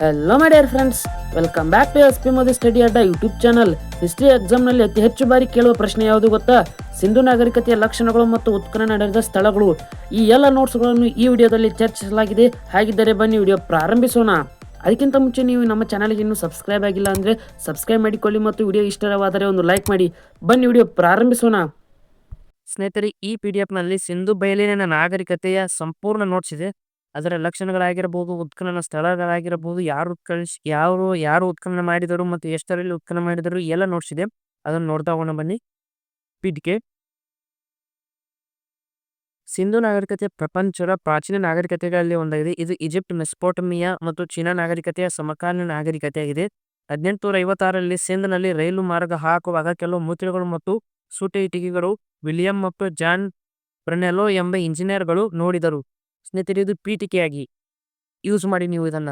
Hello my dear friends, welcome back to S P Modi study Adda YouTube channel. History ಎಕ್ಸಾಮ್ನಲ್ಲಿ ಅತಿ ಹೆಚ್ಚು ಬಾರಿ ಕೇಳುವ ಪ್ರಶ್ನೆ ಯಾವುದು ಗೊತ್ತಾ? ಸಿಂಧು ನಾಗರಿಕತೆಯ ಲಕ್ಷಣಗಳು ಮತ್ತು ಉತ್ಖನನ ನಡೆದ ಸ್ಥಳಗಳು. ಈ ಎಲ್ಲ ನೋಟ್ಸ್ಗಳನ್ನು ಈ ವಿಡಿಯೋದಲ್ಲಿ ಚರ್ಚಿಸಲಾಗಿದೆ. ಹಾಗಿದ್ದರೆ ಬನ್ನಿ ವಿಡಿಯೋ ಪ್ರಾರಂಭಿಸೋಣ. ಅದಕ್ಕಿಂತ ಮುಂಚೆ ನೀವು ನಮ್ಮ ಚಾನಲ್ಗೆ ಇನ್ನೂ ಸಬ್ಸ್ಕ್ರೈಬ್ ಆಗಿಲ್ಲ ಅಂದರೆ ಸಬ್ಸ್ಕ್ರೈಬ್ ಮಾಡಿಕೊಳ್ಳಿ ಮತ್ತು ವಿಡಿಯೋ ಇಷ್ಟವಾದರೆ ಒಂದು ಲೈಕ್ ಮಾಡಿ. ಬನ್ನಿ ವಿಡಿಯೋ ಪ್ರಾರಂಭಿಸೋಣ. ಸ್ನೇಹಿತರೆ, ಈ PDF-ನಲ್ಲಿ ಸಿಂಧು ಬಯಲಿನ ನಾಗರಿಕತೆಯ ಸಂಪೂರ್ಣ ನೋಟ್ಸ್ ಇದೆ. ಅದರ ಲಕ್ಷಣಗಳಾಗಿರಬಹುದು, ಉತ್ಖನನ ಸ್ಥಳಗಳಾಗಿರಬಹುದು, ಯಾರು ಉತ್ಖನನ ಮಾಡಿದರು ಮತ್ತು ಎಷ್ಟರಲ್ಲಿ ಉತ್ಖನನ ಮಾಡಿದರು, ಎಲ್ಲ ನೋಟ್ಸ್ ಇದೆ. ಅದನ್ನು ನೋಡ್ತಾ ಹೋಗೋಣ ಬನ್ನಿ. ಪೀಠಿಕೆ: ಸಿಂಧು ನಾಗರಿಕತೆ ಪ್ರಪಂಚದ ಪ್ರಾಚೀನ ನಾಗರಿಕತೆಗಳಲ್ಲಿ ಒಂದಾಗಿದೆ. ಇದು ಈಜಿಪ್ಟ್, ಮೆಸೊಪೊಟೇಮಿಯಾ ಮತ್ತು ಚೀನಾ ನಾಗರಿಕತೆಯ ಸಮಕಾಲೀನ ನಾಗರಿಕತೆಯಾಗಿದೆ. 1856ರಲ್ಲಿ ಸಿಂಧ್ನಲ್ಲಿ ರೈಲು ಮಾರ್ಗ ಹಾಕುವಾಗ ಕೆಲವು ಮೂರ್ತಿಗಳು ಮತ್ತು ಸೂಟೆ ಇಟ್ಟಿಗೆಗಳು ವಿಲಿಯಂ ಮತ್ತು ಜಾನ್ ಬ್ರನೆಲೋ ಎಂಬ ಇಂಜಿನಿಯರ್ಗಳು ನೋಡಿದರು. ಸ್ನೇಹಿತರೆ, ಇದು ಪೀಠಿಕೆಯಾಗಿ ಯೂಸ್ ಮಾಡಿ ನೀವು ಇದನ್ನ.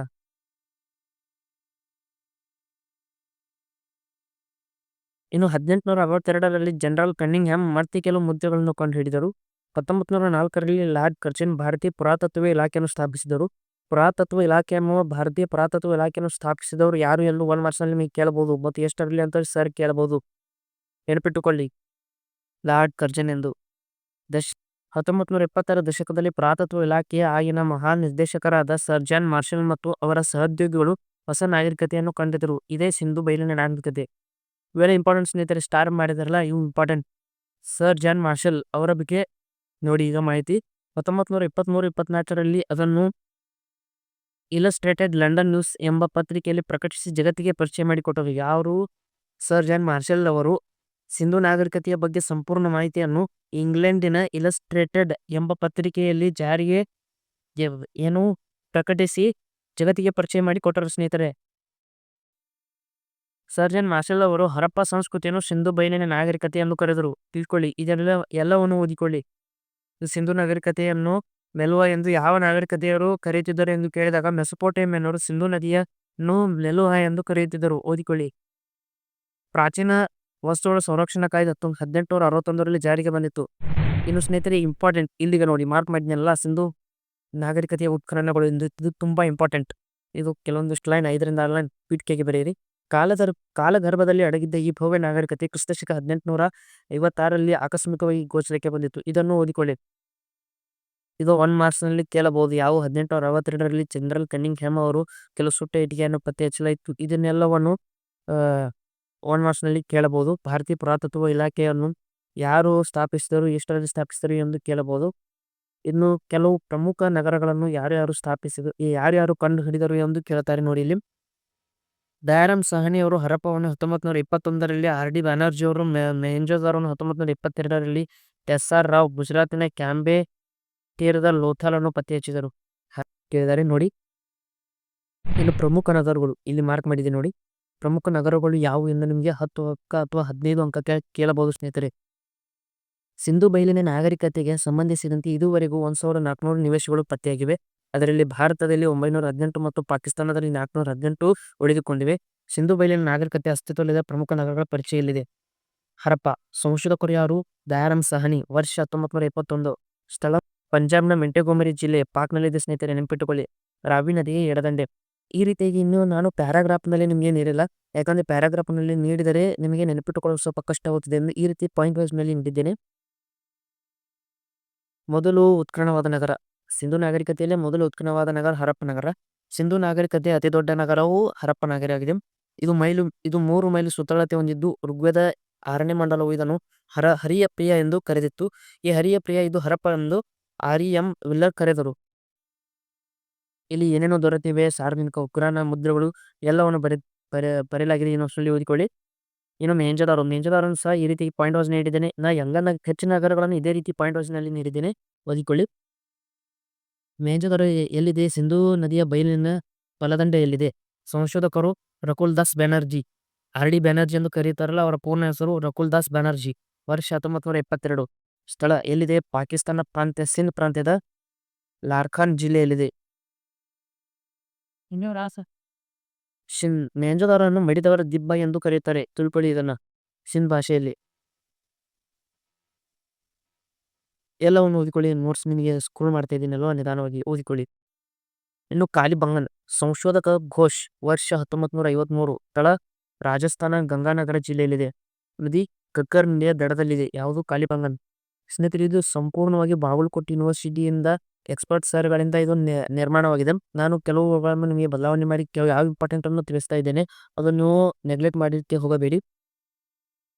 ಇನ್ನು 1862ರಲ್ಲಿ ಜನರಲ್ ಕನ್ನಿಂಗ್ಹ್ಯಾಮ್ ಮತ್ತೆ ಕೆಲವು ಮುದ್ರೆಗಳನ್ನು ಕಂಡುಹಿಡಿದರು. 1904ರಲ್ಲಿ ಲಾರ್ಡ್ ಕರ್ಜನ್ ಭಾರತೀಯ ಪುರಾತತ್ವ ಇಲಾಖೆಯನ್ನು ಸ್ಥಾಪಿಸಿದರು. ಪುರಾತತ್ವ ಇಲಾಖೆ ಎಂಬ ಭಾರತೀಯ ಪುರಾತತ್ವ ಇಲಾಖೆಯನ್ನು ಸ್ಥಾಪಿಸಿದವರು ಯಾರು ಎಂದು 1 ಮಾರ್ಕ್ಸ್ನಲ್ಲಿ ನಿಮಗೆ ಕೇಳಬಹುದು ಮತ್ತು ಎಷ್ಟರಲ್ಲಿ ಅಂತ ಸರ್ ಕೇಳಬಹುದು. ನೆನಪಿಟ್ಟುಕೊಳ್ಳಿ, ಲಾರ್ಡ್ ಕರ್ಜನ್ ಎಂದು. 1920ರ ದಶಕದಲ್ಲಿ ಪುರಾತತ್ವ ಇಲಾಖೆಯ ಆಗಿನ ಮಹಾನ್ ನಿರ್ದೇಶಕರಾದ ಸರ್ ಜಾನ್ ಮಾರ್ಷಲ್ ಮತ್ತು ಅವರ ಸಹೋದ್ಯೋಗಿಗಳು ಹೊಸ ನಾಗರಿಕತೆಯನ್ನು ಕಂಡಿದ್ದರು. ಇದೇ ಸಿಂಧು ಬಯಲಿನ ನಾಗರಿಕತೆ. ಇವೆಲ್ಲ ಇಂಪಾರ್ಟೆಂಟ್ ಸ್ನೇಹಿತರೆ, ಸ್ಟಾರ್ ಮಾಡಿದಾರಲ್ಲ ಇವು ಇಂಪಾರ್ಟೆಂಟ್. ಸರ್ ಜಾನ್ ಮಾರ್ಷಲ್ ಅವರ ಬಗ್ಗೆ ನೋಡಿ ಈಗ ಮಾಹಿತಿ. 1923-24ರಲ್ಲಿ ಅದನ್ನು ಇಲಸ್ಟ್ರೇಟೆಡ್ ಲಂಡನ್ ನ್ಯೂಸ್ ಎಂಬ ಪತ್ರಿಕೆಯಲ್ಲಿ ಪ್ರಕಟಿಸಿ ಜಗತ್ತಿಗೆ ಪರಿಚಯ ಮಾಡಿಕೊಟ್ಟರು. ಯಾರು? ಸರ್ ಜಾನ್ ಮಾರ್ಷಲ್ ಅವರು ಸಿಂಧು ನಾಗರಿಕತೆಯ ಬಗ್ಗೆ ಸಂಪೂರ್ಣ ಮಾಹಿತಿಯನ್ನು ಇಂಗ್ಲೆಂಡಿನ ಇಲಸ್ಟ್ರೇಟೆಡ್ ಎಂಬ ಪತ್ರಿಕೆಯಲ್ಲಿ ಪ್ರಕಟಿಸಿ ಜಗತ್ತಿಗೆ ಪರಿಚಯ ಮಾಡಿ ಕೊಟ್ಟರು ಸ್ನೇಹಿತರೆ. ಸರ್ ಜಾನ್ ಮಾರ್ಷಲ್ ಅವರು ಹರಪ್ಪ ಸಂಸ್ಕೃತಿಯನ್ನು ಸಿಂಧು ಬಯಲಿನ ನಾಗರಿಕತೆ ಎಂದು ಕರೆದರು. ತಿಳ್ಕೊಳ್ಳಿ, ಎಲ್ಲವನ್ನು ಓದಿಕೊಳ್ಳಿ. ಸಿಂಧು ನಾಗರಿಕತೆಯನ್ನು ಮೆಲುವಾ ಎಂದು ಯಾವ ನಾಗರಿಕತೆಯರು ಕರೆಯುತ್ತಿದ್ದರು ಎಂದು ಕೇಳಿದಾಗ ಮೆಸೊಪೊಟೇಮಿಯನ್ನರು ಸಿಂಧು ನದಿಯನ್ನು ಮೆಲುವಾ ಎಂದು ಕರೆಯುತ್ತಿದ್ದರು. ಓದಿಕೊಳ್ಳಿ. ಪ್ರಾಚೀನ ವಸ್ತುಗಳ ಸಂರಕ್ಷಣಾ ಕಾಯ್ದೆ 1861ರಲ್ಲಿ ಜಾರಿಗೆ ಬಂದಿತ್ತು. ಇನ್ನು ಸ್ನೇಹಿತರೆ, ಇಂಪಾರ್ಟೆಂಟ್ ಇಲ್ಲಿಗೆ ನೋಡಿ, ಮಾರ್ಕ್ ಮಾಡಿದ್ನೆಲ್ಲ ಸಿಂಧು ನಾಗರಿಕತೆಯ ಉತ್ಖನನಗಳು ಎಂದು. ಇದು ತುಂಬಾ ಇಂಪಾರ್ಟೆಂಟ್. ಇದು ಕೆಲವೊಂದಿಷ್ಟು ಲೈನ್ 5ರಿಂದ 6 ಲೈನ್ ಪೀಠಿಕೆಗೆ ಬರೆಯಿರಿ. ಕಾಲಗರ್ಭದಲ್ಲಿ ಅಡಗಿದ್ದ ಈ ಭವ್ಯ ನಾಗರಿಕತೆ ಕ್ರಿಸ್ತಶಕ 1856ರಲ್ಲಿ ಆಕಸ್ಮಿಕವಾಗಿ ಗೋಚರಕ್ಕೆ ಬಂದಿತ್ತು. ಇದನ್ನು ಓದಿಕೊಳ್ಳಿ. ಇದು 1 ಮಾರ್ಕ್ಸ್ನಲ್ಲಿ ಕೇಳಬಹುದು. ಯಾವ 1862ರಲ್ಲಿ ಜನರಲ್ ಕನ್ನಿಂಗ್ಹ್ಯಾಮ್ ಅವರು ಕೆಲವು ಸುಟ್ಟ ಇಟ್ಟಿಗೆಯನ್ನು ಪತ್ತೆ ಹಚ್ಚಲಾಯಿತು. ಇದನ್ನೆಲ್ಲವನ್ನು 1 ಮಾರ್ಕ್ಸ್ನಲ್ಲಿ ಕೇಳಬಹುದು. ಭಾರತೀಯ ಪುರಾತತ್ವ ಇಲಾಖೆಯನ್ನು ಯಾರು ಸ್ಥಾಪಿಸಿದರು, ಎಷ್ಟರಲ್ಲಿ ಸ್ಥಾಪಿಸಿದರು ಎಂದು ಕೇಳಬಹುದು. ಇನ್ನು ಕೆಲವು ಪ್ರಮುಖ ನಗರಗಳನ್ನು ಯಾರ್ಯಾರು ಕಂಡು ಹಿಡಿದರು ಎಂದು ಕೇಳ್ತಾರೆ ನೋಡಿ ಇಲ್ಲಿ. ದಯಾರಾಮ್ ಸಾಹನಿ ಅವರು ಹರಪ್ಪವನ್ನು 1921ರಲ್ಲಿ, R.D. ಬ್ಯಾನರ್ಜಿ ಅವರು ಮೊಹೆಂಜೊದಾರೊವನ್ನು 1922ರಲ್ಲಿ, SR ರಾವ್ ಗುಜರಾತಿನ ಕ್ಯಾಂಬೆ ತೀರದ ಲೋಥಾಲನ್ನು ಪತ್ತೆ ಹಚ್ಚಿದರು. ಕೇಳಿದ್ದಾರೆ ನೋಡಿ. ಇನ್ನು ಪ್ರಮುಖ ನಗರಗಳು ಇಲ್ಲಿ ಮಾರ್ಕ್ ಮಾಡಿದೆ ನೋಡಿ. ಪ್ರಮುಖ ನಗರಗಳು ಯಾವುವು ಎಂದು ನಿಮಗೆ 10 ಅಂಕ ಅಥವಾ 15 ಅಂಕಕ್ಕೆ ಕೇಳಬಹುದು ಸ್ನೇಹಿತರೆ. ಸಿಂಧು ಬಯಲಿನ ನಾಗರಿಕತೆಗೆ ಸಂಬಂಧಿಸಿದಂತೆ ಇದುವರೆಗೂ 1400 ನಿವೇಶಗಳು ಪತ್ತೆಯಾಗಿವೆ. ಅದರಲ್ಲಿ ಭಾರತದಲ್ಲಿ 918 ಮತ್ತು ಪಾಕಿಸ್ತಾನದಲ್ಲಿ 418 ಉಳಿದುಕೊಂಡಿವೆ. ಸಿಂಧು ಬಯಲಿನ ನಾಗರಿಕತೆ ಅಸ್ತಿತ್ವದಲ್ಲಿದ್ದ ಪ್ರಮುಖ ನಗರಗಳ ಪರಿಚಯ ಇಲ್ಲಿದೆ. ಹರಪ್ಪ. ಸಂಶೋಧಕರು ಯಾರು? ದಯಾರಾಮ್ ಸಾಹನಿ. ವರ್ಷ 1921. ಸ್ಥಳ ಪಂಜಾಬ್ನ ಮೆಂಟೆಗೊಮರಿ ಜಿಲ್ಲೆ, ಪಾಕ್ನಲ್ಲಿದೆ ಸ್ನೇಹಿತರೆ, ನೆನಪಿಟ್ಟುಕೊಳ್ಳಿ. ರಾವಿ ನದಿಗೆ ಎಡದಂಡೆ. ಈ ರೀತಿಯಾಗಿ ಇನ್ನು ನಾನು ಪ್ಯಾರಾಗ್ರಾಫ್ನಲ್ಲಿ ನಿಮಗೆ ನೀಡಿಲ್ಲ, ಯಾಕಂದರೆ ಪ್ಯಾರಾಗ್ರಾಫ್ನಲ್ಲಿ ನೀಡಿದರೆ ನಿಮಗೆ ನೆನಪಿಟ್ಟುಕೊಳ್ಳಲು ಸ್ವಲ್ಪ ಕಷ್ಟ ಆಗುತ್ತದೆ ಎಂದು ಈ ರೀತಿ ಪಾಯಿಂಟ್ ವೈಸ್ನಲ್ಲಿ ನೀಡಿದ್ದೇನೆ. ಮೊದಲು ಉತ್ಖನನವಾದ ನಗರ. ಸಿಂಧು ನಾಗರಿಕತೆಯಲ್ಲೇ ಮೊದಲು ಉತ್ಖನನವಾದ ನಗರ ಹರಪ್ಪ ನಗರ. ಸಿಂಧು ನಾಗರಿಕತೆಯ ಅತಿ ದೊಡ್ಡ ನಗರವು ಹರಪ್ಪ ನಗರವಾಗಿದೆ. ಇದು 3 ಮೈಲು ಸುತ್ತಳತೆ ಹೊಂದಿದ್ದು ಋಗ್ವೇದ 6ನೇ ಮಂಡಲವು ಇದನ್ನು ಹರಿಯ ಪ್ರಿಯ ಎಂದು ಕರೆದಿತ್ತು. ಈ ಹರಿಯ ಪ್ರಿಯ ಇದು ಹರಪ್ಪ ಎಂದು R.E.M. ವಿಲ್ಲರ್ ಕರೆದರು. ಇಲ್ಲಿ ಏನೇನೋ ದೊರೆತಿವೆ, ಸಾರ್ವಜನಿಕ ಉಗ್ರಾಣ ಮುದ್ರೆಗಳು ಎಲ್ಲವನ್ನು ಬರೆಯಲಾಗಿದೆ. ಇನ್ನೊಂದ್ಸಲಿ ಓದಿಕೊಳ್ಳಿ. ಇನ್ನು ಮೊಹೆಂಜೊದಾರೊನು ಸಹ ಈ ರೀತಿ ಪಾಯಿಂಟ್ ವೈಸ್ ನೀಡಿದ್ದೇನೆ. ಹೆಚ್ಚಿನ ನಗರಗಳನ್ನು ಇದೇ ರೀತಿ ಪಾಯಿಂಟ್ ವೈಸ್ನಲ್ಲಿ ನೀಡಿದ್ದೇನೆ, ಓದಿಕೊಳ್ಳಿ. ಮೊಹೆಂಜೊದಾರೋ ಎಲ್ಲಿದೆ? ಸಿಂಧು ನದಿಯ ಬಯಲಿನ ಬಲದಂಡೆಯಲ್ಲಿದೆ. ಸಂಶೋಧಕರು ರಕುಲ್ ದಾಸ್ ಬ್ಯಾನರ್ಜಿ. R.D. ಬ್ಯಾನರ್ಜಿ ಎಂದು ಕರೆಯುತ್ತಾರಲ್ಲ, ಅವರ ಪೂರ್ಣ ಹೆಸರು ರಕುಲ್ ದಾಸ್ ಬ್ಯಾನರ್ಜಿ. ವರ್ಷ 1922. ಸ್ಥಳ ಎಲ್ಲಿದೆ? ಪಾಕಿಸ್ತಾನ ಪ್ರಾಂತ್ಯ ಸಿಂಧ್ ಪ್ರಾಂತ್ಯದ ಲಾರ್ಖಾನ್ ಜಿಲ್ಲೆಯಲ್ಲಿದೆ. ಮೊಹೆಂಜೊದಾರೊವನ್ನು ಮಡಿದವರ ದಿಬ್ಬ ಎಂದು ಕರೆಯುತ್ತಾರೆ. ತಿಳ್ಕೊಳ್ಳಿ ಇದನ್ನ ಸಿಂಧ್ ಭಾಷೆಯಲ್ಲಿ. ಎಲ್ಲವನ್ನು ಓದಿಕೊಳ್ಳಿ. ನೋಟ್ಸ್ ನಿಮಗೆ ಸ್ಕ್ರೋಲ್ ಮಾಡ್ತಾ ಇದ್ದೀನಲ್ವ, ನಿಧಾನವಾಗಿ ಓದಿಕೊಳ್ಳಿ. ಇನ್ನು ಕಾಲಿಬಂಗನ್. ಸಂಶೋಧಕ ಘೋಷ್ ವರ್ಷ 1953 ಸ್ಥಳ ರಾಜಸ್ಥಾನ ಗಂಗಾನಗರ ಜಿಲ್ಲೆಯಲ್ಲಿದೆ. ನದಿ ಕಕ್ಕರ್ ನದಿಯ ದಡದಲ್ಲಿದೆ. ಯಾವುದು ಕಾಲಿಬಂಗನ್. ಸ್ನೇಹಿತರೆ ಇದು ಸಂಪೂರ್ಣವಾಗಿ ಬಾಗಲಕೋಟೆ ಯೂನಿವರ್ಸಿಟಿಯಿಂದ ಎಕ್ಸ್ಪರ್ಟ್ ಸರ್ಗಳಿಂದ ಇದು ನಿರ್ಮಾಣವಾಗಿದೆ. ನಾನು ಕೆಲವುಗಳನ್ನು ನಿಮಗೆ ಬದಲಾವಣೆ ಮಾಡಿ ಯಾವ ಇಂಪಾರ್ಟೆಂಟ್ ಅನ್ನು ತಿಳಿಸ್ತಾ ಇದ್ದೇನೆ, ಅದನ್ನು ನೀವು ನೆಗ್ಲೆಕ್ಟ್ ಮಾಡಿಕ್ಕೆ ಹೋಗಬೇಡಿ.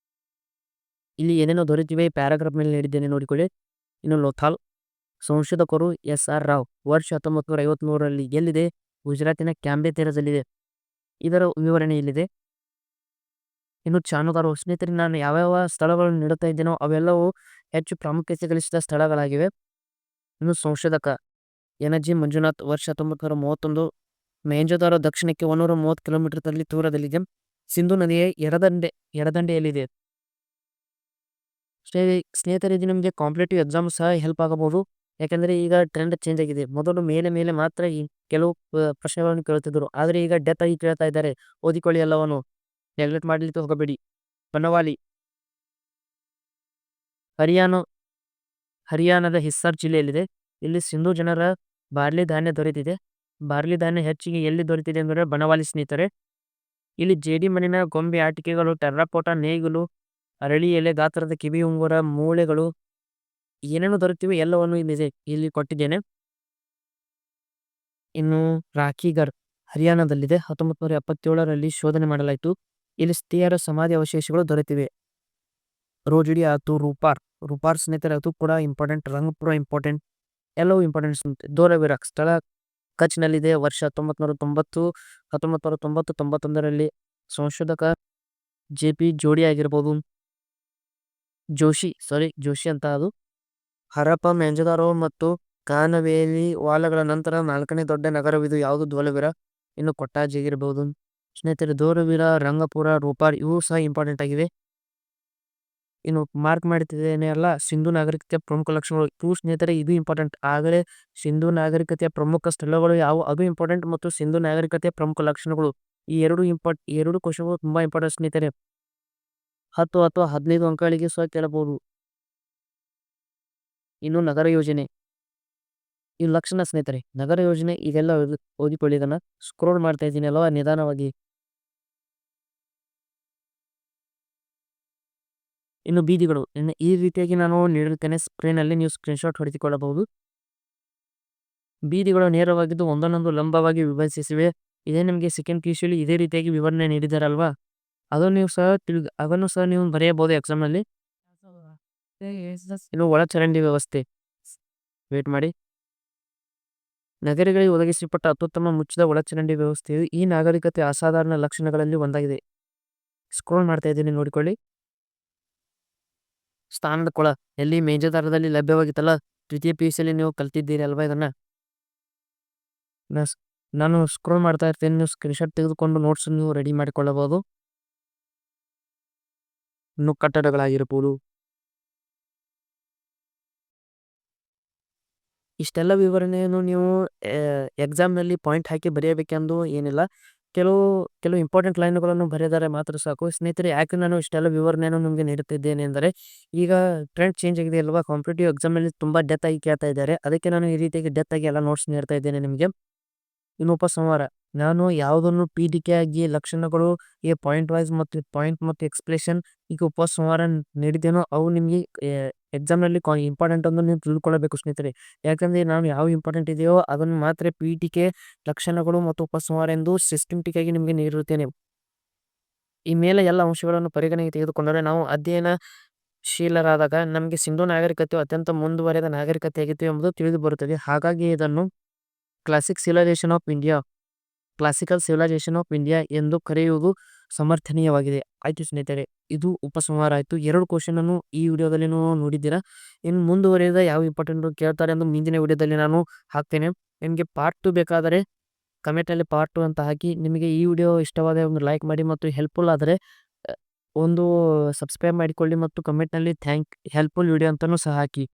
ಇಲ್ಲಿ ಏನೇನೋ ದೊರೆತಿವೆ ಪ್ಯಾರಾಗ್ರಾಫ್ ಮೇಲೆ ನೀಡಿದ್ದೇನೆ ನೋಡಿಕೊಳ್ಳಿ. ಇನ್ನು ಲೋಥಾಲ್ ಸಂಶೋಧಕರು SR ರಾವ್ ವರ್ಷ 1953ರಲ್ಲಿ ಎಲ್ಲಿದೆ? ಗುಜರಾತಿನ ಕ್ಯಾಂಬೆ ತೀರದಲ್ಲಿದೆ. ಇದರ ವಿವರಣೆ ಇಲ್ಲಿದೆ. ಇನ್ನು ಚಾನುಗಾರು ಸ್ನೇಹಿತರೆ ನಾನು ಯಾವ್ಯಾವ ಸ್ಥಳಗಳನ್ನು ನೀಡುತ್ತಾ ಇದ್ದೇನೋ ಅವೆಲ್ಲವೂ ಹೆಚ್ಚು ಪ್ರಾಮುಖ್ಯತೆ ಗಳಿಸಿದ ಸ್ಥಳಗಳಾಗಿವೆ. ಇನ್ನು ಸಂಶೋಧಕ ಎನರ್ಜಿ ಮಂಜುನಾಥ್ ವರ್ಷ 1931 ಮೇಂಜೋದಾರೋ ದಕ್ಷಿಣಕ್ಕೆ 130 ಕಿಲೋಮೀಟರ್ದಲ್ಲಿ ದೂರದಲ್ಲಿದೆ. ಸಿಂಧು ನದಿಯ ಎಡದಂಡೆಯಲ್ಲಿದೆ. ಸ್ನೇಹಿತರೆ ಇದು ನಿಮಗೆ ಕಾಂಪಿಟೇಟಿವ್ ಎಕ್ಸಾಮ್ ಸಹ ಹೆಲ್ಪ್ ಆಗಬಹುದು. ಯಾಕೆಂದರೆ ಈಗ ಟ್ರೆಂಡ್ ಚೇಂಜ್ ಆಗಿದೆ. ಮೊದಲು ಮೇಲೆ ಮಾತ್ರ ಈ ಕೆಲವು ಪ್ರಶ್ನೆಗಳನ್ನು ಕೇಳುತ್ತಿದ್ದರು, ಆದರೆ ಈಗ ಡೆತ್ ಆಗಿ ಕೇಳ್ತಾ ಇದ್ದಾರೆ. ಓದಿಕೊಳ್ಳಿ ಎಲ್ಲವನ್ನು, ನೆಗ್ಲೆಕ್ಟ್ ಮಾಡಲಿಕ್ಕೆ ಹೋಗಬೇಡಿ. ಬನವಾಲಿ ಹರಿಯಾಣದ ಹಿಸ್ಸಾರ್ ಜಿಲ್ಲೆಯಲ್ಲಿದೆ. ಇಲ್ಲಿ ಸಿಂಧೂ ಜನರ ಬಾರ್ಲಿ ಧಾನ್ಯ ದೊರೆತಿದೆ. ಬಾರ್ಲಿ ಧಾನ್ಯ ಹೆಚ್ಚಿಗೆ ಎಲ್ಲಿ ದೊರೆತಿದೆ ಅಂದರೆ ಬನವಾಲಿ ಸ್ನೇಹಿತರೆ. ಇಲ್ಲಿ ಜೇಡಿ ಮಣ್ಣಿನ ಗೊಂಬೆ ಆಟಿಕೆಗಳು, ಟೆರ್ರಾಕೋಟಾ ನೇಗಿಲು, ಅರಳಿ ಎಲೆ ಗಾತ್ರದ ಕಿವಿ ಉಂಗುರ, ಮೂಳೆಗಳು ಏನೇನು ದೊರೆತಿವೆ ಎಲ್ಲವನ್ನು ಇಲ್ಲಿ ಕೊಟ್ಟಿದ್ದೇನೆ. ಇನ್ನು ರಾಖಿಗರ್ ಹರಿಯಾಣದಲ್ಲಿದೆ. 1977ರಲ್ಲಿ ಶೋಧನೆ ಮಾಡಲಾಯಿತು. ಇಲ್ಲಿ ಸ್ತ್ರೀಯರ ಸಮಾಧಿ ಅವಶೇಷಗಳು ದೊರೆತಿವೆ. ರೋಜಿಡಿ ಆಯ್ತು, ರೂಪಾರ್ ಸ್ನೇಹಿತರೆ ಅದು ಕೂಡ ಇಂಪಾರ್ಟೆಂಟ್. ರಂಗಪುರ ಇಂಪಾರ್ಟೆಂಟ್, ಎಲ್ಲವೂ ಇಂಪಾರ್ಟೆಂಟ್. ದೋರವೀರ ಸ್ಥಳ ಕಚ್ನಲ್ಲಿದೆ. ವರ್ಷ 1990-91ರಲ್ಲಿ ಸಂಶೋಧಕ JP ಜೋಡಿ ಆಗಿರ್ಬೋದು. ಜೋಶಿ ಅಂತ ಅದು. ಹರಪ್ಪ ಮೆಂಜದಾರೋ ಮತ್ತು ಕಾನವೇಲಿ ವಾಲಗಳ ನಂತರ 4ನೇ ದೊಡ್ಡ ನಗರವಿದು. ಯಾವುದು? ಧೋಲವೀರ. ಇನ್ನು ಕೊಟ್ಟಾಜಿ ಆಗಿರ್ಬೋದು. ಸ್ನೇಹಿತರೆ ಧೋಲವೀರ, ರಂಗಪುರ, ರೂಪಾರ್ ಇವು ಸಹ ಇಂಪಾರ್ಟೆಂಟ್ ಆಗಿವೆ. ಇನ್ನು ಮಾರ್ಕ್ ಮಾಡ್ತಿದ್ದೇನೆ ಅಲ್ಲ, ಸಿಂಧು ನಾಗರಿಕತೆಯ ಪ್ರಮುಖ ಲಕ್ಷಣಗಳು ಇವು ಸ್ನೇಹಿತರೆ, ಇದು ಇಂಪಾರ್ಟೆಂಟ್. ಆಗಲೇ ಸಿಂಧು ನಾಗರಿಕತೆಯ ಪ್ರಮುಖ ಸ್ಥಳಗಳು ಯಾವುವು ಅದು ಇಂಪಾರ್ಟೆಂಟ್, ಮತ್ತು ಸಿಂಧು ನಾಗರಿಕತೆಯ ಪ್ರಮುಖ ಲಕ್ಷಣಗಳು ಈ ಎರಡು ಕ್ವಶನ್ಗಳು ತುಂಬಾ ಇಂಪಾರ್ಟೆಂಟ್ ಸ್ನೇಹಿತರೆ. 10 ಅಥವಾ 15 ಅಂಕಗಳಿಗೆ ಸಹ ಕೇಳಬಹುದು. ಇನ್ನು ನಗರ ಯೋಜನೆ, ಈ ಲಕ್ಷಣ ಸ್ನೇಹಿತರೆ, ನಗರ ಯೋಜನೆ ಇದೆಲ್ಲ ಓದಿಕೊಳ್ಳಿ. ಇದನ್ನ ಸ್ಕ್ರೋಲ್ ಮಾಡ್ತಾ ಇದ್ದೀನಿ ಅಲ್ವಾ ನಿಧಾನವಾಗಿ. ಇನ್ನು ಬೀದಿಗಳು, ಈ ರೀತಿಯಾಗಿ ನಾನು ನೀಡಿರುತ್ತೇನೆ ಸ್ಕ್ರೀನಲ್ಲಿ, ನೀವು ಸ್ಕ್ರೀನ್ಶಾಟ್ ಹೊಡೆದುಕೊಳ್ಳಬಹುದು. ಬೀದಿಗಳು ನೇರವಾಗಿದ್ದು ಒಂದನ್ನೊಂದು ಲಂಬವಾಗಿ ವಿಭಜಿಸಿವೆ. ಇದೇ ನಿಮಗೆ ಸೆಕೆಂಡ್ PUC ಇದೇ ರೀತಿಯಾಗಿ ವಿವರಣೆ ನೀಡಿದಾರಲ್ವಾ, ಅದನ್ನು ಸಹ ನೀವು ಬರೆಯಬಹುದು ಎಕ್ಸಾಮ್ನಲ್ಲಿ. ಇನ್ನು ಒಳಚರಂಡಿ ವ್ಯವಸ್ಥೆ, ವೇಟ್ ಮಾಡಿ. ನಗರಗಳಿಗೆ ಒದಗಿಸಲ್ಪಟ್ಟ ಅತ್ಯುತ್ತಮ ಮುಚ್ಚಿದ ಒಳಚರಂಡಿ ವ್ಯವಸ್ಥೆಯು ಈ ನಾಗರಿಕತೆ ಅಸಾಧಾರಣ ಲಕ್ಷಣಗಳಲ್ಲಿ ಒಂದಾಗಿದೆ. ಸ್ಕ್ರೋಲ್ ಮಾಡ್ತಾ ಇದ್ದೀನಿ ನೋಡಿಕೊಳ್ಳಿ. ಸ್ಥಾನದ ಕೊಳ ಎಲ್ಲಿ? ಮೇಜದಾರದಲ್ಲಿ ಲಭ್ಯವಾಗಿತ್ತಲ್ಲ, ದ್ವಿತೀಯ PUC ನೀವು ಕಲ್ತಿದ್ದೀರಿ ಅಲ್ವಾ ಇದನ್ನ. ನಾನು ಸ್ಕ್ರೋಲ್ ಮಾಡ್ತಾ ಇರ್ತೇನೆ, ನೀವು ಸ್ಕ್ರೀನ್ಶಾಟ್ ತೆಗೆದುಕೊಂಡು ನೋಟ್ಸ್ ನೀವು ರೆಡಿ ಮಾಡಿಕೊಳ್ಳಬಹುದು. ಇನ್ನು ಕಟ್ಟಡಗಳಾಗಿರ್ಬೋದು. ಇಷ್ಟೆಲ್ಲ ವಿವರಣೆಯನ್ನು ನೀವು ಎಕ್ಸಾಮ್ನಲ್ಲಿ ಪಾಯಿಂಟ್ ಹಾಕಿ ಬರೆಯಬೇಕೆಂದು ಏನಿಲ್ಲ. ಕೆಲವು ಇಂಪಾರ್ಟೆಂಟ್ ಲೈನ್ಗಳನ್ನು ಬರೆದರೆ ಮಾತ್ರ ಸಾಕು ಸ್ನೇಹಿತರೆ. ಯಾಕೆ ನಾನು ಇಷ್ಟೆಲ್ಲ ವಿವರಣೆಯನ್ನು ನಿಮಗೆ ನೀಡುತ್ತಿದ್ದೇನೆ ಅಂದರೆ, ಈಗ ಟ್ರೆಂಡ್ ಚೇಂಜ್ ಆಗಿದೆ ಅಲ್ವಾ, ಕಾಂಪಿಟೇಟಿವ್ ಎಕ್ಸಾಮಲ್ಲಿ ತುಂಬ ಡೆತ್ ಆಗಿ ಕೇಳ್ತಾ ಇದ್ದಾರೆ. ಅದಕ್ಕೆ ನಾನು ಈ ರೀತಿಯಾಗಿ ಡೆತ್ ಆಗಿ ಎಲ್ಲ ನೋಟ್ಸ್ ನೀಡ್ತಾ ಇದ್ದೇನೆ ನಿಮಗೆ. ಇನ್ನು ಉಪಸಂಹಾರ, ನಾನು ಯಾವುದನ್ನು PDK ಆಗಿ ಲಕ್ಷಣಗಳು ಪಾಯಿಂಟ್ ವೈಸ್ ಮತ್ತು ಎಕ್ಸ್ಪ್ಲೇಷನ್ ಈಗ ಉಪಸಂಹಾರ ನೀಡಿದ್ದೇನೋ ಅವು ನಿಮಗೆ ಎಕ್ಸಾಮ್ನಲ್ಲಿ ಇಂಪಾರ್ಟೆಂಟ್ ಅನ್ನು ನೀವು ತಿಳ್ಕೊಳ್ಬೇಕು ಸ್ನೇಹಿತರೆ. ಯಾಕಂದರೆ ನಾನು ಯಾವ ಇಂಪಾರ್ಟೆಂಟ್ ಇದೆಯೋ ಅದನ್ನು ಮಾತ್ರ PDK ಲಕ್ಷಣಗಳು ಮತ್ತು ಉಪಸಂಹಾರ ಎಂದು ಸಿಸ್ಟಮ್ಯಾಟಿಕ್ ಆಗಿ ನಿಮಗೆ ನೀಡಿರುತ್ತೇನೆ. ಈ ಮೇಲೆ ಎಲ್ಲ ಅಂಶಗಳನ್ನು ಪರಿಗಣನೆಗೆ ತೆಗೆದುಕೊಂಡರೆ ನಾವು ಅಧ್ಯಯನಶೀಲರಾದಾಗ ನಮಗೆ ಸಿಂಧೂ ನಾಗರಿಕತೆಯು ಅತ್ಯಂತ ಮುಂದುವರೆದ ನಾಗರಿಕತೆಯಾಗಿತ್ತು ಎಂಬುದು ತಿಳಿದು ಬರುತ್ತದೆ. ಹಾಗಾಗಿ ಇದನ್ನು ಕ್ಲಾಸಿಕಲ್ ಸಿವಿಲೈಸೇಷನ್ ಆಫ್ ಇಂಡಿಯಾ ಎಂದು ಕರೆಯುವುದು ಸಮರ್ಥನೀಯವಾಗಿದೆ. ಆಯ್ತು ಸ್ನೇಹಿತರೆ, ಇದು ಉಪಸಂಹಾರ ಆಯಿತು. 2 ಕ್ವಶನ್ ಅನ್ನು ಈ ವಿಡಿಯೋದಲ್ಲಿ ನೀವು ನೋಡಿದ್ದೀರಾ. ಇನ್ನು ಮುಂದುವರೆದ ಯಾವ ಇಂಪಾರ್ಟೆಂಟ್ ಕೇಳ್ತಾರೆ ಎಂದು ಮುಂದಿನ ವಿಡಿಯೋದಲ್ಲಿ ನಾನು ಹಾಕ್ತೇನೆ. ನಿಮಗೆ ಪಾರ್ಟ್ 2 ಬೇಕಾದರೆ ಕಮೆಂಟಲ್ಲಿ ಪಾರ್ಟ್ 2 ಅಂತ ಹಾಕಿ. ನಿಮಗೆ ಈ ವಿಡಿಯೋ ಇಷ್ಟವಾದರೆ ಒಂದು ಲೈಕ್ ಮಾಡಿ, ಮತ್ತು ಹೆಲ್ಪ್ಫುಲ್ ಆದರೆ ಒಂದು ಸಬ್ಸ್ಕ್ರೈಬ್ ಮಾಡಿಕೊಳ್ಳಿ, ಮತ್ತು ಕಮೆಂಟ್ನಲ್ಲಿ ಹೆಲ್ಪ್ಫುಲ್ ವಿಡಿಯೋ ಅಂತಲೂ ಸಹ ಹಾಕಿ.